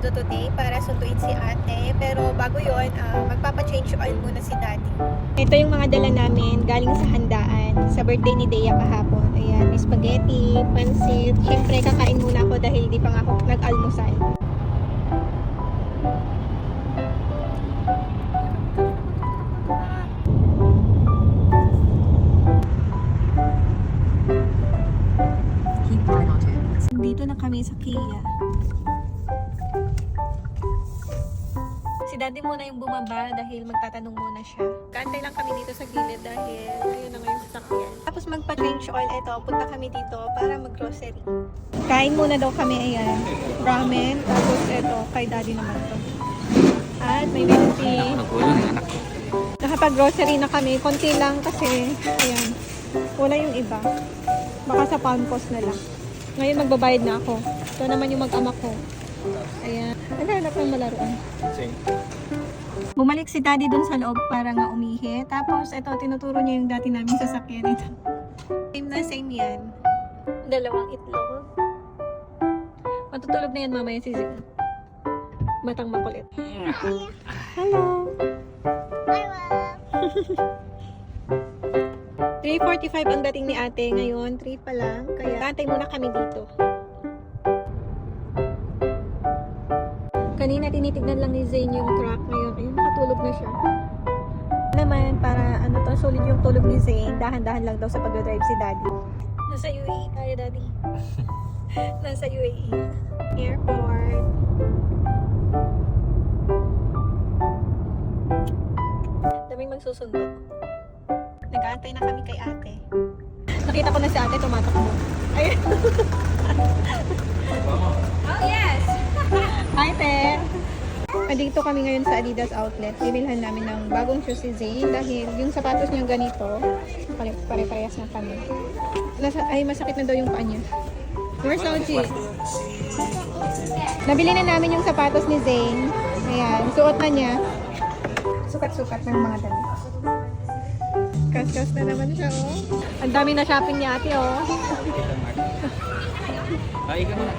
dito today para sunduin si ate. Pero bago yon, magpapa-change oil muna si daddy. Ito yung mga dala namin galing sa handaan sa birthday ni Dea kahapon. Ayan, may spaghetti, pansit. Siyempre, kakain muna ako dahil di pa nga ako nag-almusal. Dito na kami sa Kia. Si daddy muna yung bumaba dahil magtatanong muna siya. Kaantay lang kami dito sa gilid dahil ayun na nga yung sasakyan. Tapos magpa-change oil. Ito, punta kami dito para mag-grocery. Kain muna daw kami, ayan. Ramen. Tapos ito, kay daddy naman to. At may milk tea. Nakapag-grocery na kami. Konti lang kasi, ayan. Wala yung iba. Baka sa pound cost na lang. Ngayon magbabayad na ako. Ito naman yung mag-ama ko. Ayan. Naghanap ng malaruan. Bumalik si daddy dun sa loob para nga umihi. Tapos ito, tinuturo niya yung dati namin sasakyan ito. Same na same yan. Dalawang itlog. Matutulog na yan mamaya si Zig. Batang makulit. Hello! Hello! 3:45 ang dating ni ate. Ngayon, 3 pa lang. Kaya, antay muna kami dito. Kanina, tinitignan lang ni Zane yung truck. Ngayon, ayun, nakatulog na siya. Naman, para ano to, sulit yung tulog ni Zane. Dahan-dahan lang daw sa pag-drive si daddy. Nasa UAE tayo, daddy. Nasa UAE. Airport. Daming magsusundo. Nag-aantay na kami kay ate. Nakita ko na si ate tumatakbo. Ayun. Oh, yes! Hi, te! Andito kami ngayon sa Adidas outlet. Bibilhan namin ng bagong shoes si Zane dahil yung sapatos niya ganito, pare-parehas na kami. Ay, masakit na daw yung paa niya. Where's Oji? Nabili na namin yung sapatos ni Zane. Ayan, suot na niya. Sukat-sukat ng mga damit. Kas-kas na naman siya, oh. Ang dami na shopping niya, ate, oh. Ay, ka muna.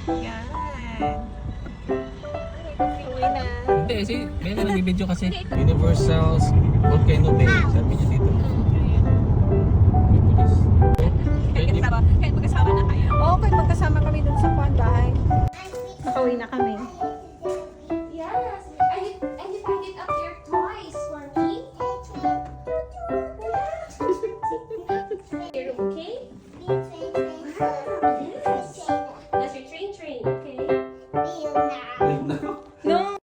Yan. Uwi na. Hindi, may nagbibideo kasi. Universal's Volcano Bay. Sabi niya